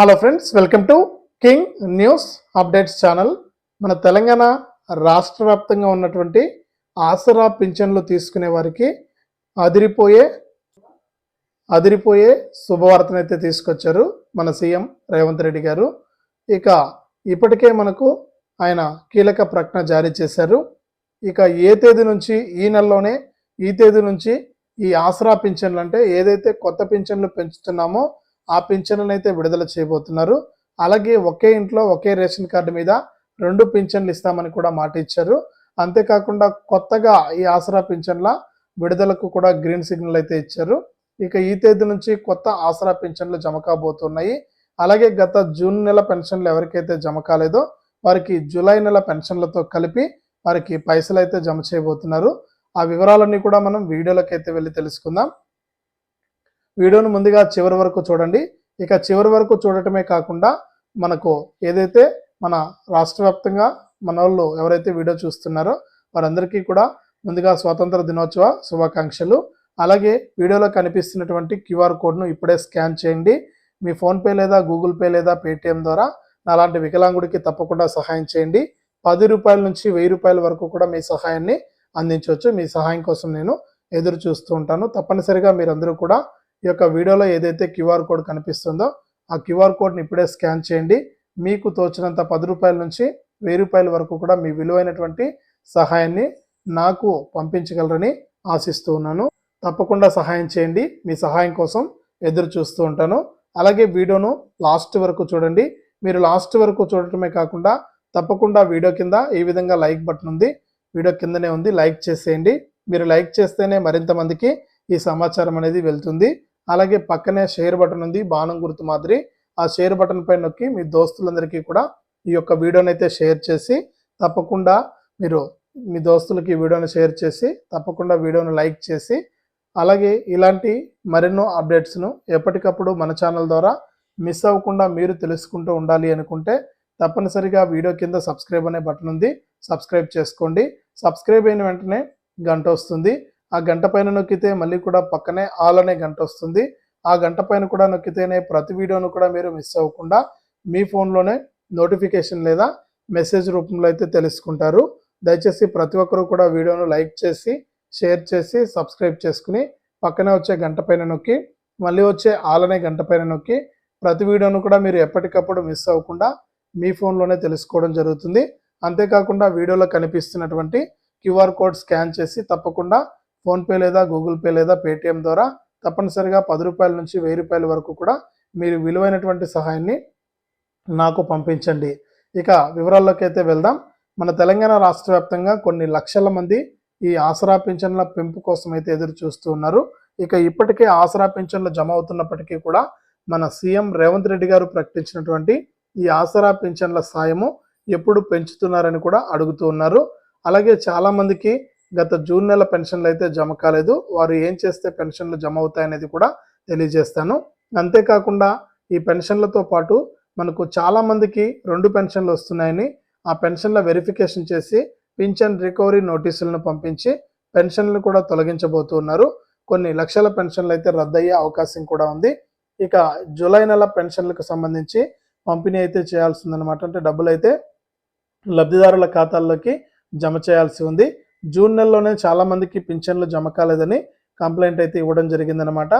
Hello friends, welcome to king news updates channel. మన తెలంగాణ రాష్ట్ర వ్యాప్తంగా ఉన్నటువంటి ఆసరా పింఛన్లు తీసుకునే వారికి అదిరిపోయే అదిరిపోయే శుభవార్తనైతే తీసుకొచ్చారు మన సీఎం రేవంత్ రెడ్డి గారు. ఇక ఇప్పటికే మనకు ఆయన కీలక ప్రకటన జారీ చేశారు. ఇక ఏ తేదీ నుంచి, ఈ నెలలోనే ఈ తేదీ నుంచి ఈ ఆసరా పింఛన్లు అంటే ఏదైతే కొత్త పింఛన్లు పెంచుతున్నామో ఆ పింఛన్లను అయితే విడుదల చేయబోతున్నారు. అలాగే ఒకే ఇంట్లో ఒకే రేషన్ కార్డు మీద 2 పింఛన్లు ఇస్తామని కూడా మాట ఇచ్చారు. అంతేకాకుండా కొత్తగా ఈ ఆసరా పింఛన్ల విడుదలకు కూడా గ్రీన్ సిగ్నల్ అయితే ఇచ్చారు. ఇక ఈ తేదీ నుంచి కొత్త ఆసరా పింఛన్లు జమ కాబోతున్నాయి. అలాగే గత జూన్ నెల పెన్షన్లు ఎవరికైతే జమ కాలేదో వారికి జూలై నెల పెన్షన్లతో కలిపి వారికి పైసలు అయితే జమ చేయబోతున్నారు. ఆ వివరాలన్నీ కూడా మనం వీడియోలోకి అయితే వెళ్ళి తెలుసుకుందాం. వీడియోను ముందుగా చివరి వరకు చూడండి. ఇక చివరి వరకు చూడటమే కాకుండా మనకు ఏదైతే మన రాష్ట్ర వ్యాప్తంగా మన వాళ్ళు ఎవరైతే వీడియో చూస్తున్నారో వారందరికీ కూడా ముందుగా స్వాతంత్ర దినోత్సవ శుభాకాంక్షలు. అలాగే వీడియోలో కనిపిస్తున్నటువంటి క్యూఆర్ కోడ్ను ఇప్పుడే స్కాన్ చేయండి. మీ ఫోన్పే లేదా గూగుల్ పే లేదా పేటిఎం ద్వారా అలాంటి వికలాంగుడికి తప్పకుండా సహాయం చేయండి. 10 రూపాయల నుంచి 1000 రూపాయల వరకు కూడా మీ సహాయాన్ని అందించవచ్చు. మీ సహాయం కోసం నేను ఎదురు చూస్తూ ఉంటాను. తప్పనిసరిగా మీరందరూ కూడా ఈ యొక్క వీడియోలో ఏదైతే క్యూఆర్ కోడ్ కనిపిస్తుందో ఆ క్యూఆర్ కోడ్ని ఇప్పుడే స్కాన్ చేయండి. మీకు తోచినంత 10 రూపాయల నుంచి 1000 రూపాయల వరకు కూడా మీ విలువైనటువంటి సహాయాన్ని నాకు పంపించగలరని ఆశిస్తూ ఉన్నాను. తప్పకుండా సహాయం చేయండి. మీ సహాయం కోసం ఎదురు చూస్తూ ఉంటాను. అలాగే వీడియోను లాస్ట్ వరకు చూడండి. మీరు లాస్ట్ వరకు చూడటమే కాకుండా తప్పకుండా వీడియో కింద ఈ విధంగా లైక్ బటన్ ఉంది, వీడియో కిందనే ఉంది, లైక్ చేసేయండి. మీరు లైక్ చేస్తేనే మరింత మందికి ఈ సమాచారం అనేది వెళ్తుంది. అలాగే పక్కనే షేర్ బటన్ ఉంది, బాణం గుర్తు మాదిరి. ఆ షేర్ బటన్ పై నొక్కి మీ దోస్తులందరికీ కూడా ఈ యొక్క వీడియోని అయితే షేర్ చేసి తప్పకుండా మీరు మీ దోస్తులకి ఈ వీడియోని షేర్ చేసి తప్పకుండా వీడియోను లైక్ చేసి అలాగే ఇలాంటి మరెన్నో అప్డేట్స్ను ఎప్పటికప్పుడు మన ఛానల్ ద్వారా మిస్ అవ్వకుండా మీరు తెలుసుకుంటూ ఉండాలి అనుకుంటే తప్పనిసరిగా వీడియో కింద సబ్స్క్రైబ్ అనే బటన్ ఉంది, సబ్స్క్రైబ్ చేసుకోండి. సబ్స్క్రైబ్ అయిన వెంటనే గంట వస్తుంది. ఆ గంట పైన నొక్కితే మళ్ళీ కూడా పక్కనే ఆల్ అనే గంట వస్తుంది. ఆ గంట పైన కూడా నొక్కితేనే ప్రతి వీడియోను కూడా మీరు మిస్ అవ్వకుండా మీ ఫోన్లోనే నోటిఫికేషన్ లేదా మెసేజ్ రూపంలో అయితే తెలుసుకుంటారు. దయచేసి ప్రతి ఒక్కరూ కూడా వీడియోను లైక్ చేసి షేర్ చేసి సబ్స్క్రైబ్ చేసుకుని పక్కనే వచ్చే గంట పైన నొక్కి మళ్ళీ వచ్చే ఆల్ అనే గంట పైన నొక్కి ప్రతి వీడియోను కూడా మీరు ఎప్పటికప్పుడు మిస్ అవ్వకుండా మీ ఫోన్లోనే తెలుసుకోవడం జరుగుతుంది. అంతేకాకుండా వీడియోలో కనిపిస్తున్నటువంటి క్యూఆర్ కోడ్ స్కాన్ చేసి తప్పకుండా ఫోన్పే లేదా గూగుల్ పే లేదా పేటిఎం ద్వారా తప్పనిసరిగా 10 రూపాయల నుంచి 1000 రూపాయల వరకు కూడా మీరు విలువైనటువంటి సహాయాన్ని నాకు పంపించండి. ఇక వివరాల్లోకి అయితే వెళ్దాం. మన తెలంగాణ రాష్ట్ర వ్యాప్తంగా కొన్ని లక్షల మంది ఈ ఆసరా పింఛన్ల పెంపు కోసం అయితే ఎదురు చూస్తూ ఉన్నారు. ఇక ఇప్పటికే ఆసరా పింఛన్లు జమ అవుతున్నప్పటికీ కూడా మన సీఎం రేవంత్ రెడ్డి గారు ప్రకటించినటువంటి ఈ ఆసరా పింఛన్ల సాయము ఎప్పుడు పెంచుతున్నారని కూడా అడుగుతూ ఉన్నారు. అలాగే చాలా మందికి గత జూన్ నెల పెన్షన్లు అయితే జమ కాలేదు. వారు ఏం చేస్తే పెన్షన్లు జమ అవుతాయనేది కూడా తెలియజేస్తాను. అంతేకాకుండా ఈ పెన్షన్లతో పాటు మనకు చాలా మందికి 2 పెన్షన్లు వస్తున్నాయని ఆ పెన్షన్ల వెరిఫికేషన్ చేసి పింఛన్ రికవరీ నోటీసులను పంపించి పెన్షన్లు కూడా తొలగించబోతున్నారు. కొన్ని లక్షల పెన్షన్లు అయితే రద్దయ్యే అవకాశం కూడా ఉంది. ఇక జూలై నెల పెన్షన్లకు సంబంధించి పంపిణీ అయితే చేయాల్సి ఉందన్నమాట. అంటే డబ్బులు అయితే లబ్ధిదారుల ఖాతాల్లోకి జమ చేయాల్సి ఉంది. జూన్ నెలలోనే చాలా మందికి పింఛన్లు జమ కాలేదని కంప్లైంట్ అయితే ఇవ్వడం జరిగిందనమాట.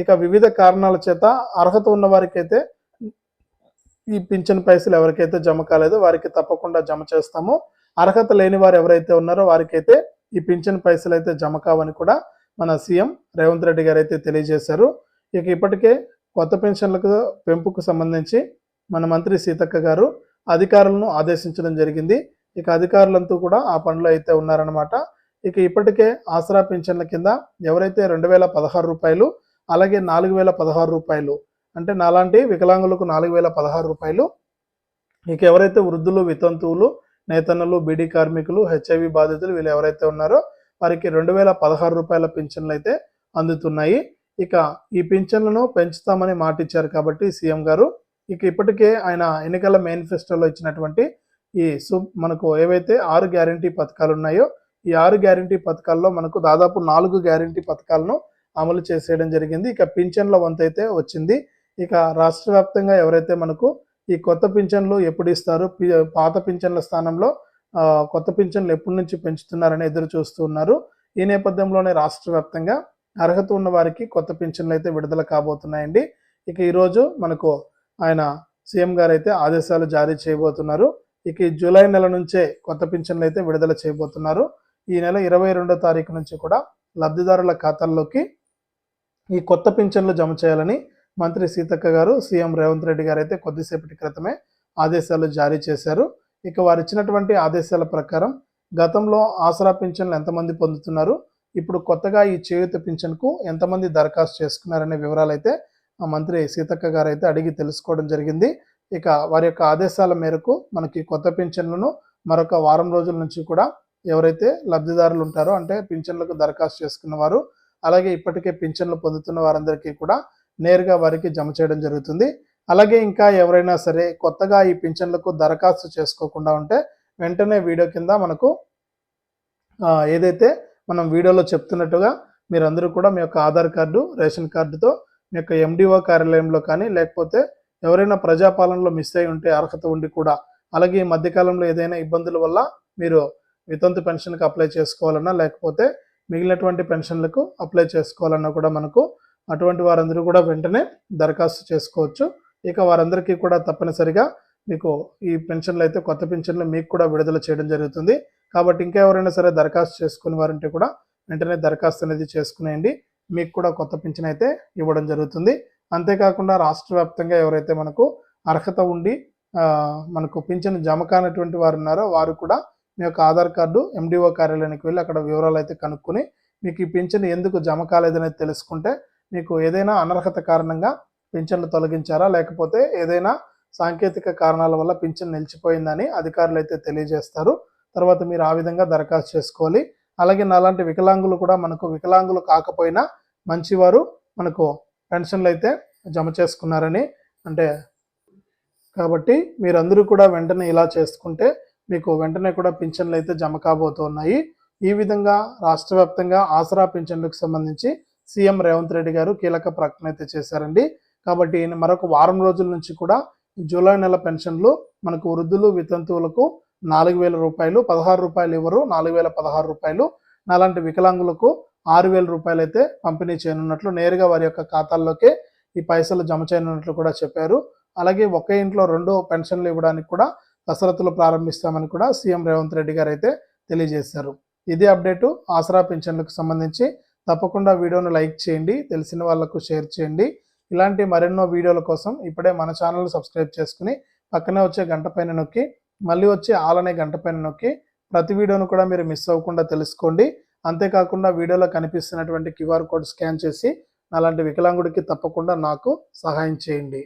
ఇక వివిధ కారణాల చేత అర్హత ఉన్న వారికి అయితే ఈ పింఛన్ పైసలు ఎవరికైతే జమ కాలేదో వారికి తప్పకుండా జమ చేస్తాము. అర్హత లేని వారు ఎవరైతే ఉన్నారో వారికైతే ఈ పింఛన్ పైసలు అయితే జమ కావని కూడా మన సీఎం రేవంత్ రెడ్డి గారు అయితే తెలియజేశారు. ఇక ఇప్పటికే కొత్త పెన్షన్లకు పెంపుకు సంబంధించి మన మంత్రి సీతక్క గారు అధికారులను ఆదేశించడం జరిగింది. ఇక అధికారులంతా కూడా ఆ పనిలో అయితే ఉన్నారనమాట. ఇక ఇప్పటికే ఆసరా పింఛన్ల కింద ఎవరైతే 2016 రూపాయలు అలాగే 4016 రూపాయలు అంటే నాలాంటి వికలాంగులకు 4016 రూపాయలు, ఇక ఎవరైతే వృద్ధులు, వితంతువులు, నేతన్నలు, బీడీ కార్మికులు, హెచ్ఐవి బాధితులు వీళ్ళు ఎవరైతే ఉన్నారో వారికి 2016 రూపాయల పింఛన్లు అయితే అందుతున్నాయి. ఇక ఈ పింఛన్లను పెంచుతామని మాట ఇచ్చారు కాబట్టి సీఎం గారు ఇక ఇప్పటికే ఆయన ఎన్నికల మేనిఫెస్టోలో ఇచ్చినటువంటి ఈ మనకు ఏవైతే 6 గ్యారంటీ పథకాలు ఉన్నాయో ఈ 6 గ్యారంటీ పథకాల్లో మనకు దాదాపు 4 గ్యారంటీ పథకాలను అమలు చేసేయడం జరిగింది. ఇక పింఛన్ల వంతు అయితే వచ్చింది. ఇక రాష్ట్ర వ్యాప్తంగా ఎవరైతే మనకు ఈ కొత్త పింఛన్లు ఎప్పుడు ఇస్తారు, పాత పింఛన్ల స్థానంలో కొత్త పింఛన్లు ఎప్పటి నుంచి పెంచుతున్నారని ఎదురు చూస్తూ ఉన్నారు. ఈ నేపథ్యంలోనే రాష్ట్ర వ్యాప్తంగా అర్హత ఉన్న వారికి కొత్త పింఛన్లు అయితే విడుదల కాబోతున్నాయండి. ఇక ఈరోజు మనకు ఆయన సీఎం గారు అయితే ఆదేశాలు జారీ చేయబోతున్నారు. ఇక ఈ జూలై నెల నుంచే కొత్త పింఛన్లు అయితే విడుదల చేయబోతున్నారు. ఈ నెల 22వ తారీఖు నుంచి కూడా లబ్ధిదారుల ఖాతాల్లోకి ఈ కొత్త పింఛన్లు జమ చేయాలని మంత్రి సీతక్క గారు, సీఎం రేవంత్ రెడ్డి గారు అయితే కొద్దిసేపటి క్రితమే ఆదేశాలు జారీ చేశారు. ఇక వారు ఇచ్చినటువంటి ఆదేశాల ప్రకారం గతంలో ఆసరా పింఛన్లు ఎంతమంది పొందుతున్నారు, ఇప్పుడు కొత్తగా ఈ చేయూత పింఛన్కు ఎంతమంది దరఖాస్తు చేసుకున్నారనే వివరాలు అయితే మంత్రి సీతక్క గారు అయితే అడిగి తెలుసుకోవడం జరిగింది. ఇక వారి యొక్క ఆదేశాల మేరకు మనకి కొత్త పింఛన్లను మరొక వారం రోజుల నుంచి కూడా ఎవరైతే లబ్ధిదారులు ఉంటారో, అంటే పింఛన్లకు దరఖాస్తు చేసుకున్న వారు, అలాగే ఇప్పటికే పింఛన్లు పొందుతున్న వారందరికీ కూడా నేరుగా వారికి జమ చేయడం జరుగుతుంది. అలాగే ఇంకా ఎవరైనా సరే కొత్తగా ఈ పింఛన్లకు దరఖాస్తు చేసుకోకుండా ఉంటే వెంటనే వీడియో కింద మనకు ఏదైతే మనం వీడియోలో చెప్తున్నట్టుగా మీరందరూ కూడా మీ యొక్క ఆధార్ కార్డు, రేషన్ కార్డుతో మీ యొక్క ఎండిఓ కార్యాలయంలో కానీ, లేకపోతే ఎవరైనా ప్రజాపాలనలో మిస్ అయి ఉంటే అర్హత ఉండి కూడా, అలాగే ఈ మధ్యకాలంలో ఏదైనా ఇబ్బందుల వల్ల మీరు వితంతు పెన్షన్కి అప్లై చేసుకోవాలన్నా, లేకపోతే మిగిలినటువంటి పెన్షన్లకు అప్లై చేసుకోవాలన్నా కూడా మనకు అటువంటి వారందరూ కూడా వెంటనే దరఖాస్తు చేసుకోవచ్చు. ఇక వారందరికీ కూడా తప్పనిసరిగా మీకు ఈ పెన్షన్లు అయితే కొత్త పెన్షన్లు మీకు కూడా విడుదల చేయడం జరుగుతుంది. కాబట్టి ఇంకా ఎవరైనా సరే దరఖాస్తు చేసుకునే వారంటే కూడా వెంటనే దరఖాస్తు అనేది చేసుకునేయండి. మీకు కూడా కొత్త పెన్షన్ అయితే ఇవ్వడం జరుగుతుంది. అంతేకాకుండా రాష్ట్ర వ్యాప్తంగా ఎవరైతే మనకు అర్హత ఉండి మనకు పింఛను జమ కానటువంటి వారు ఉన్నారో వారు కూడా మీ యొక్క ఆధార్ కార్డు ఎండిఓ కార్యాలయానికి వెళ్ళి అక్కడ వివరాలు అయితే కనుక్కొని మీకు ఈ పింఛను ఎందుకు జమ కాలేదనేది తెలుసుకుంటే, మీకు ఏదైనా అనర్హత కారణంగా పింఛన్లు తొలగించారా, లేకపోతే ఏదైనా సాంకేతిక కారణాల వల్ల పింఛన్ నిలిచిపోయిందని అధికారులు అయితే తెలియజేస్తారు. తర్వాత మీరు ఆ విధంగా దరఖాస్తు చేసుకోవాలి. అలాగే నాలాంటి వికలాంగులు కూడా మనకు వికలాంగులు కాకపోయినా మంచివారు మనకు పెన్షన్లు అయితే జమ చేసుకున్నారని అంటే, కాబట్టి మీరందరూ కూడా వెంటనే ఇలా చేసుకుంటే మీకు వెంటనే కూడా పింఛన్లు అయితే జమ కాబోతున్నాయి. ఈ విధంగా రాష్ట్ర వ్యాప్తంగా ఆసరా పింఛన్లకు సంబంధించి సీఎం రేవంత్ రెడ్డి గారు కీలక ప్రకటన అయితే చేశారండి. కాబట్టి మరొక వారం రోజుల నుంచి కూడా జూలై నెల పెన్షన్లు మనకు వృద్ధులు, వితంతువులకు 4,000 రూపాయలు, 16 రూపాయలు ఇవ్వరు, 4,016 రూపాయలు. నాలాంటి వికలాంగులకు 6,000 రూపాయలు అయితే పంపిణీ చేయనున్నట్లు, నేరుగా వారి యొక్క ఖాతాల్లోకే ఈ పైసలు జమ చేయనున్నట్లు కూడా చెప్పారు. అలాగే ఒకే ఇంట్లో 2 పెన్షన్లు ఇవ్వడానికి కూడా కసరత్తులు ప్రారంభిస్తామని కూడా సీఎం రేవంత్ రెడ్డి గారు అయితే తెలియజేశారు. ఇదే అప్డేటు ఆసరా పెన్షన్లకు సంబంధించి. తప్పకుండా వీడియోను లైక్ చేయండి, తెలిసిన వాళ్ళకు షేర్ చేయండి. ఇలాంటి మరెన్నో వీడియోల కోసం ఇప్పుడే మన ఛానల్ సబ్స్క్రైబ్ చేసుకుని పక్కనే వచ్చే గంట పైన నొక్కి, మళ్ళీ వచ్చే ఆల్ అనే గంట పైన నొక్కి ప్రతి వీడియోను కూడా మీరు మిస్ అవ్వకుండా తెలుసుకోండి. అంతేకాకుండా వీడియోలో కనిపిస్తున్నటువంటి QR కోడ్ స్కాన్ చేసి అలాంటి వికలాంగుడికి తప్పకుండా నాకు సహాయం చేయండి.